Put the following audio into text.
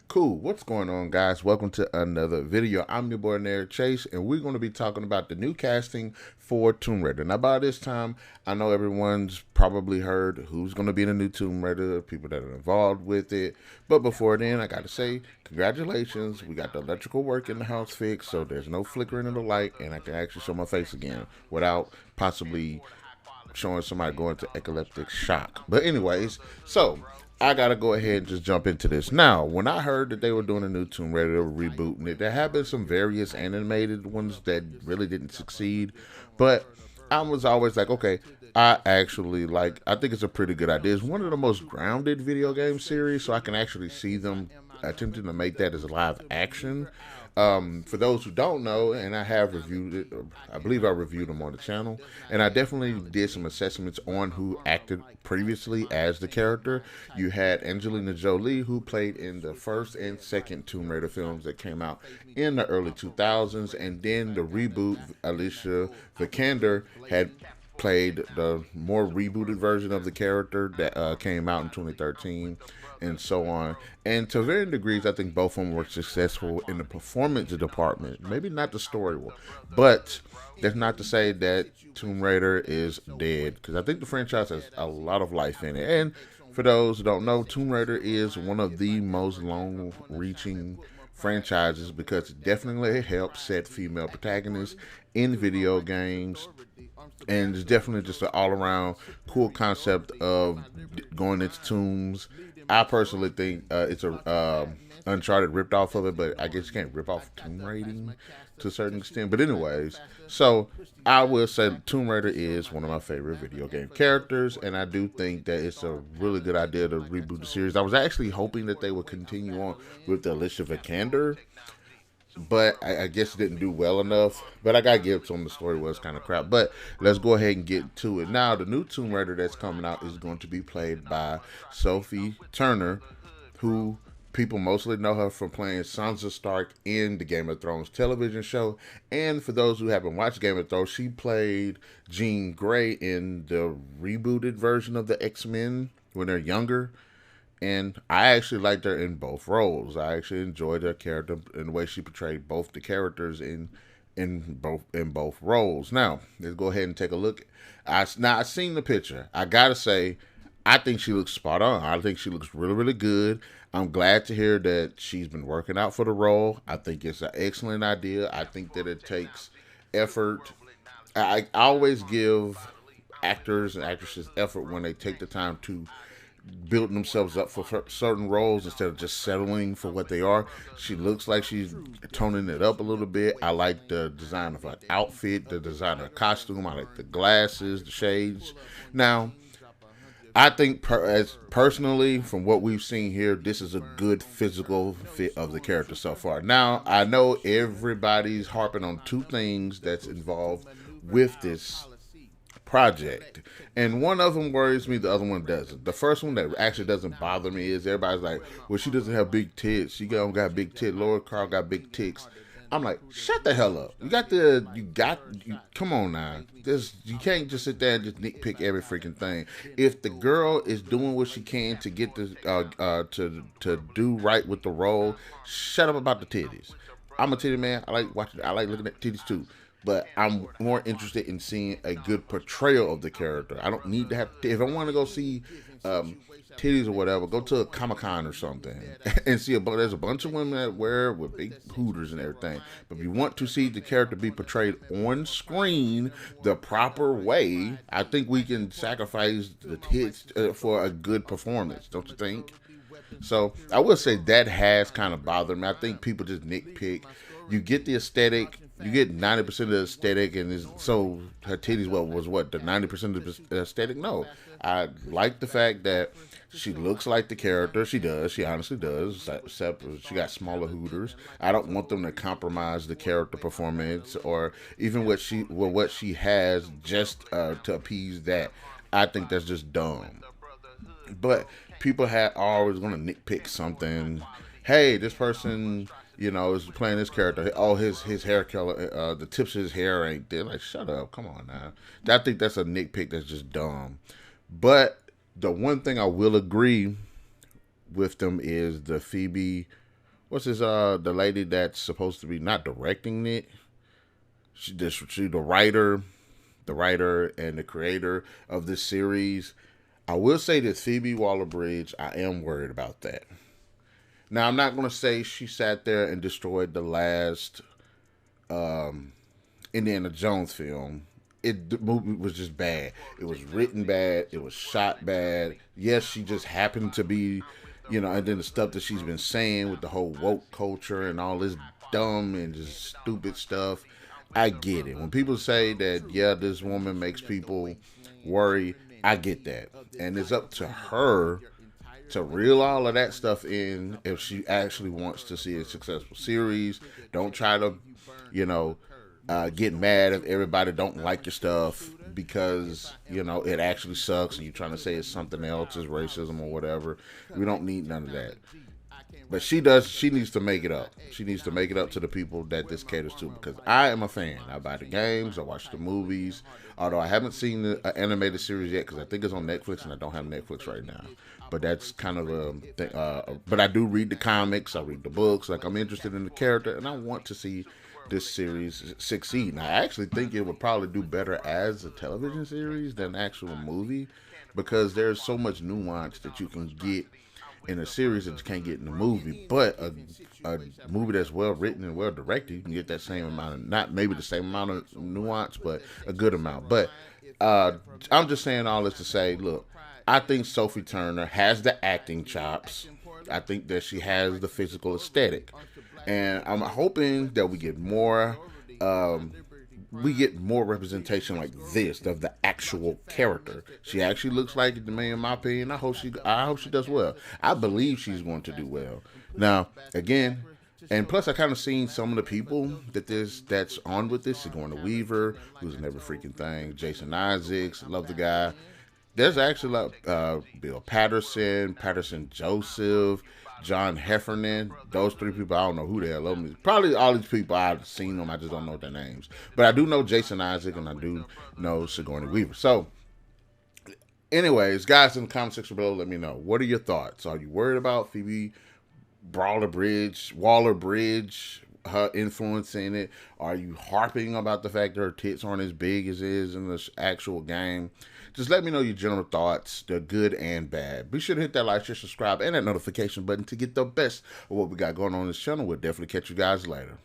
Cool. What's going on, guys? Welcome to another video. I'm your boy NarikChase, and we're going to be talking about the new casting for Tomb Raider. Now, by this time, I know everyone's probably heard who's going to be in the new Tomb Raider, people that are involved with it. But before then, I got to say, congratulations. We got the electrical work in the house fixed, so there's no flickering of the light, and I can actually show my face again without possibly showing somebody going to epileptic shock. But anyways, so I gotta go ahead and just jump into this. Now, when I heard that they were doing a new Tomb Raider, they were rebooting it, there have been some various animated ones that really didn't succeed, but I was always like, okay, I think it's a pretty good idea. It's one of the most grounded video game series, so I can actually see them attempting to make that as a live action. For those who don't know, and I have reviewed it, I believe I reviewed them on the channel, and I definitely did some assessments on who acted previously as the character. You had Angelina Jolie, who played in the first and second Tomb Raider films that came out in the early 2000s, and then the reboot, Alicia Vikander had played the more rebooted version of the character that came out in 2013 and so on. And to varying degrees, I think both of them were successful in the performance department. Maybe not the story one, but that's not to say that Tomb Raider is dead, because I think the franchise has a lot of life in it. And for those who don't know, Tomb Raider is one of the most long-reaching franchises because it definitely helps set female protagonists in video games, and it's definitely just an all-around cool concept of going into tombs. I personally think it's a Uncharted ripped off of it, but I guess you can't rip off Tomb Raiding to a certain extent. But anyways, so I will say Tomb Raider is one of my favorite video game characters, and I do think that it's a really good idea to reboot the series. I was actually hoping that they would continue on with the Alicia Vikander, but I guess it didn't do well enough. But I gotta give some, the story was kind of crap. But let's go ahead and get to it. Now, the new Tomb Raider that's coming out is going to be played by Sophie Turner, who people mostly know her from playing Sansa Stark in the Game of Thrones television show. And for those who haven't watched Game of Thrones, she played Jean Grey in the rebooted version of the X-Men when they're younger. And I actually liked her in both roles. I actually enjoyed her character and the way she portrayed both the characters in both roles. Now, let's go ahead and take a look. I've seen the picture. I gotta say, I think she looks spot on. I think she looks really, really good. I'm glad to hear that she's been working out for the role. I think it's an excellent idea. I think that it takes effort. I always give actors and actresses effort when they take the time to building themselves up for certain roles instead of just settling for what they are. She looks like she's toning it up a little bit. I like the design of her outfit, the design of her costume. I like the glasses, the shades. Now, I think as personally, from what we've seen here, this is a good physical fit of the character so far. Now, I know everybody's harping on two things that's involved with this project, and one of them worries me, the other one doesn't. The first one that actually doesn't bother me is everybody's like, well, she doesn't have big tits, she don't got big tits, Laura Croft got big tits. I'm like, shut the hell up. Come on now. You can't just sit there and just nitpick every freaking thing. If the girl is doing what she can to get the to do right with the role, shut up about the titties. I'm a titty man. I like looking at titties too. But I'm more interested in seeing a good portrayal of the character. I don't need to have. If I want to go see titties or whatever, go to a Comic-Con or something and see there's a bunch of women that wear with big hooters and everything. But if you want to see the character be portrayed on screen the proper way, I think we can sacrifice the tits for a good performance. Don't you think? So I would say that has kind of bothered me. I think people just nitpick. You get the aesthetic. You get 90% of the aesthetic, and so her titties was what, the 90% of the aesthetic? No. I like the fact that she looks like the character. She does. She honestly does. Except she got smaller hooters. I don't want them to compromise the character performance or even what she has just to appease that. I think that's just dumb. But people are always going to nitpick something. Hey, this person, is playing this character. Oh, his hair color, the tips of his hair ain't there. Like, shut up. Come on now. I think that's a nitpick that's just dumb. But the one thing I will agree with them is the Phoebe what's his the lady that's supposed to be not directing it. She the writer and the creator of this series. I will say that Phoebe Waller-Bridge, I am worried about that. Now, I'm not going to say she sat there and destroyed the last Indiana Jones film. The movie was just bad. It was written bad. It was shot bad. Yes, she just happened to be, and then the stuff that she's been saying with the whole woke culture and all this dumb and just stupid stuff. I get it. When people say that, yeah, this woman makes people worry, I get that. And it's up to her to reel all of that stuff in if she actually wants to see a successful series. Don't try to, get mad if everybody don't like your stuff because, it actually sucks and you're trying to say it's something else, it's racism or whatever. We don't need none of that. But she needs to make it up. She needs to make it up to the people that this caters to, because I am a fan. I buy the games, I watch the movies. Although I haven't seen the animated series yet, because I think it's on Netflix and I don't have Netflix right now. But that's kind of a thing. But I do read the comics, I read the books. Like, I'm interested in the character, and I want to see this series succeed. And I actually think it would probably do better as a television series than an actual movie, because there's so much nuance that you can get in a series that you can't get in a movie. But a movie that's well written and well directed, you can get that same amount of, not maybe the same amount of nuance, but a good amount. But I'm just saying all this to say, look, I think Sophie Turner has the acting chops. I think that she has the physical aesthetic, and I'm hoping that we get more representation like this of the actual character. She actually looks like it to me, in my opinion. I hope she does well. I believe she's going to do well. Now, again, and plus I kind of seen some of the people that's on with this. Sigourney Weaver, who's in every freaking thing. Jason Isaacs, love the guy. There's actually Bill Patterson Joseph, John Heffernan. Those three people, I don't know who the hell of them. Probably all these people, I've seen them, I just don't know their names. But I do know Jason Isaac and I do know Sigourney Weaver. So, anyways, guys, in the comment section below, let me know. What are your thoughts? Are you worried about Phoebe Waller-Bridge, her influence in it? Are you harping about the fact that her tits aren't as big as it is in the actual game? Just let me know your general thoughts, the good and bad. Be sure to hit that like, share, subscribe, and that notification button to get the best of what we got going on this channel. We'll definitely catch you guys later.